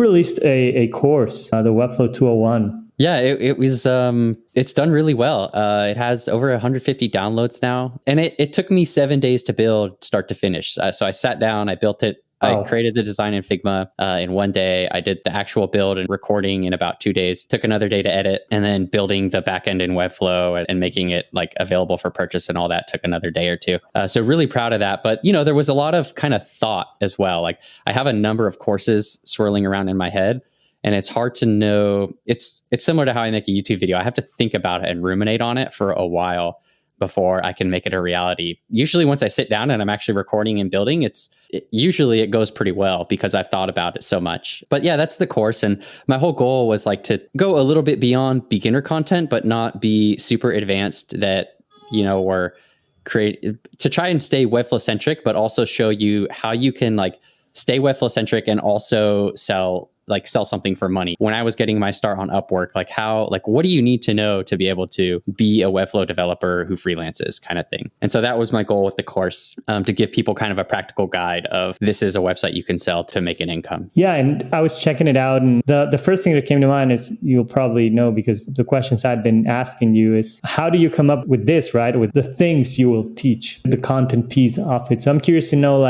Released a course, the Webflow 201. Yeah, it was, it's done really well. It has over 150 downloads now. And it took me 7 days to build start to finish. So I sat down, I built it. I created the design in Figma in 1 day. I did the actual build and recording in about 2 days. Took another day to edit, and then building the backend in Webflow and making it like available for purchase and all that took another day or two. So really proud of that. But there was a lot of kind of thought as well. Like I have a number of courses swirling around in my head. And it's hard to know. It's similar to how I make a YouTube video. I have to think about it and ruminate on it for a while before I can make it a reality. Usually once I sit down and I'm actually recording and building, usually it goes pretty well because I've thought about it so much. But yeah, that's the course. And my whole goal was like to go a little bit beyond beginner content, but not be super advanced that, or create to try and stay Webflow centric, but also show you how you can like stay Webflow centric and also sell something for money. When I was getting my start on Upwork, what do you need to know to be able to be a Webflow developer who freelances kind of thing? And so that was my goal with the course, to give people kind of a practical guide of this is a website you can sell to make an income. Yeah, and I was checking it out, and the first thing that came to mind is, you'll probably know because the questions I've been asking you is, how do you come up with this, right? With the things you will teach, the content piece of it. So I'm curious to know,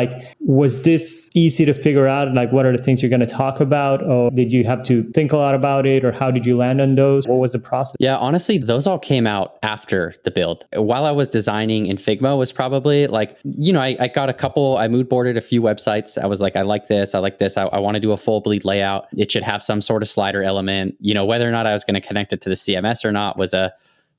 was this easy to figure out? Like, what are the things you're going to talk about? Or did you have to think a lot about it? Or how did you land on those? What was the process? Yeah, honestly, those all came out after the build. While I was designing in Figma was probably I got I mood boarded a few websites. I was like, I like this. I want to do a full bleed layout. It should have some sort of slider element. Whether or not I was going to connect it to the CMS or not was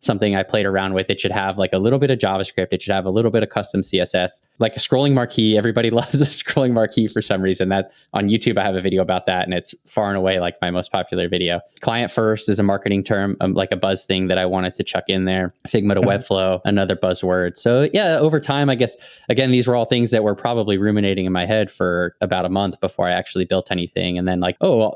something I played around with. It should have like a little bit of JavaScript. It should have a little bit of custom CSS, like a scrolling marquee. Everybody loves a scrolling marquee for some reason. That on YouTube, I have a video about that, and it's far and away like my most popular video. Client first is a marketing term, like a buzz thing that I wanted to chuck in there. Figma to Webflow, another buzzword. So yeah, over time, I guess, again, these were all things that were probably ruminating in my head for about a month before I actually built anything. And then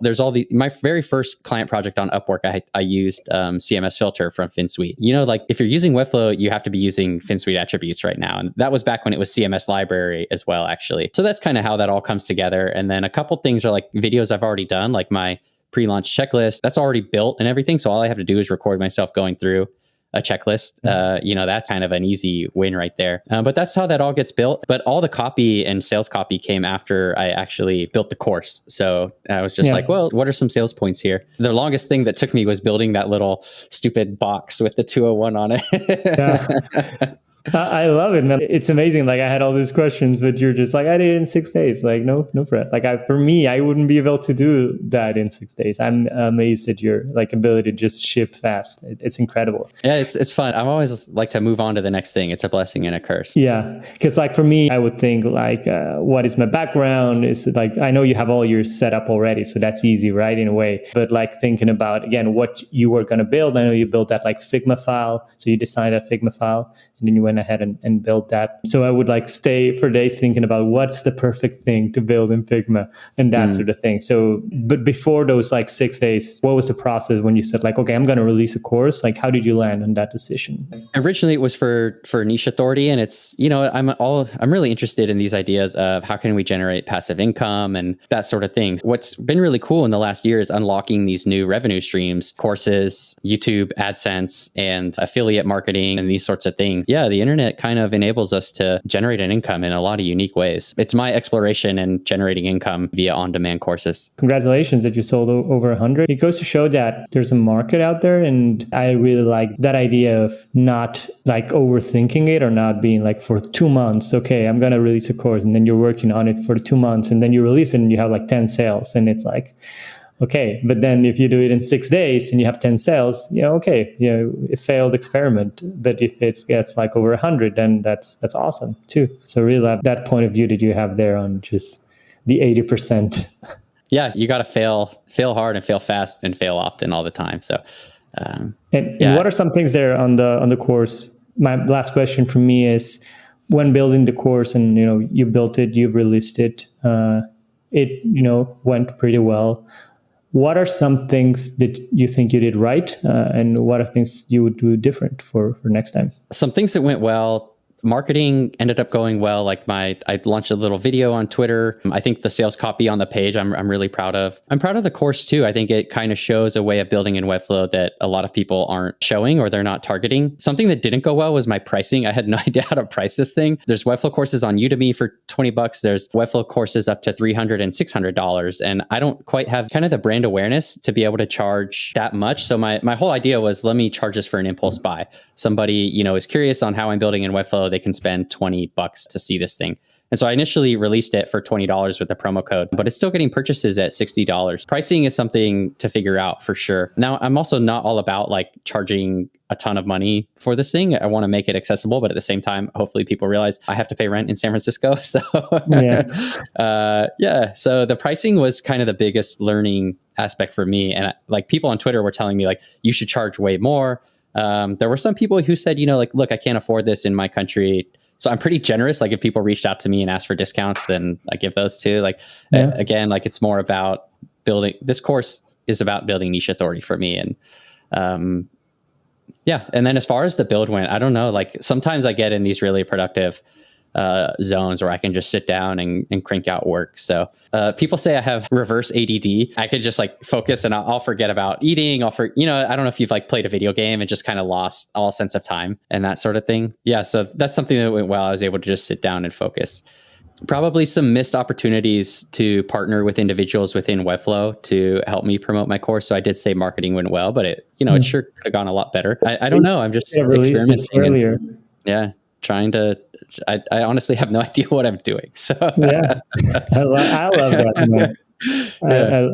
there's my very first client project on Upwork, I used CMS filter from FinSuite. If you're using Webflow, you have to be using FinSuite attributes right now. And that was back when it was CMS library as well, actually. So that's kind of how that all comes together. And then a couple things are like videos I've already done, like my pre-launch checklist. That's already built and everything. So all I have to do is record myself going through a checklist. That's kind of an easy win right there. But that's how that all gets built. But all the copy and sales copy came after I actually built the course. So I was just like, well, what are some sales points here? The longest thing that took me was building that little stupid box with the 201 on it. Yeah. I love it, man. It's amazing. Like, I had all these questions, but you're just like, I did it in 6 days. Like, no fret. Like, for me, I wouldn't be able to do that in 6 days. I'm amazed at your ability to just ship fast. It's incredible. Yeah, it's fun. I'm always like to move on to the next thing. It's a blessing and a curse. Yeah, because for me, I would think what is my background? Is I know you have all your setup already, so that's easy, right? In a way. But thinking about, again, what you were going to build. I know you built that Figma file. So you designed that Figma file, and then you went ahead and built that. So I would stay for days thinking about what's the perfect thing to build in Figma and that sort of thing. So, but before those 6 days, what was the process when you said okay, I'm going to release a course? How did you land on that decision? Originally it was for niche authority, and it's, I'm really interested in these ideas of how can we generate passive income and that sort of thing. What's been really cool in the last year is unlocking these new revenue streams, courses, YouTube, AdSense, and affiliate marketing and these sorts of things. Yeah, the internet kind of enables us to generate an income in a lot of unique ways. It's my exploration in generating income via on-demand courses. Congratulations that you sold over 100. It goes to show that there's a market out there, and I really like that idea of not overthinking it or not being for 2 months, okay, I'm going to release a course, and then you're working on it for 2 months, and then you release it and you have 10 sales, and it's okay, but then if you do it in 6 days and you have 10 sales, a failed experiment. But if it gets over 100, then that's awesome too. So really that point of view that you have there on just the 80%. Yeah, you got to fail hard and fail fast and fail often all the time. So, and what are some things there on the course? My last question for me is, when building the course and you built it, you released it, it went pretty well. What are some things that you think you did right, and what are things you would do different for next time? Some things that went well marketing ended up going well. Like I launched a little video on Twitter. I think the sales copy on the page, I'm really proud of. I'm proud of the course too. I think it kind of shows a way of building in Webflow that a lot of people aren't showing or they're not targeting. Something that didn't go well was my pricing. I had no idea how to price this thing. There's Webflow courses on Udemy for $20. There's Webflow courses up to $300 and $600. And I don't quite have kind of the brand awareness to be able to charge that much. So my whole idea was, let me charge this for an impulse buy. Somebody, is curious on how I'm building in Webflow, they can spend $20 to see this thing. And so I initially released it for $20 with the promo code, but it's still getting purchases at $60. Pricing is something to figure out for sure. Now, I'm also not all about like charging a ton of money for this thing. I want to make it accessible, but at the same time, hopefully people realize I have to pay rent in San Francisco. So so the pricing was kind of the biggest learning aspect for me. And like people on Twitter were telling me like, you should charge way more. There were some people who said, like, look, I can't afford this in my country. So I'm pretty generous. Like if people reached out to me and asked for discounts, then I give those too. Like, again, like it's more about building, this course is about building niche authority for me. And, and then as far as the build went, I don't know, like sometimes I get in these really productive zones where I can just sit down and crank out work. So people say I have reverse ADD. I could just like focus and I'll forget about eating. I don't know if you've like played a video game and just kind of lost all sense of time and that sort of thing. Yeah. So that's something that went well. I was able to just sit down and focus. Probably some missed opportunities to partner with individuals within Webflow to help me promote my course. So I did say marketing went well, but it sure could have gone a lot better. I don't know. I'm just experimenting earlier. Trying to, I honestly have no idea what I'm doing. So I love that. Man.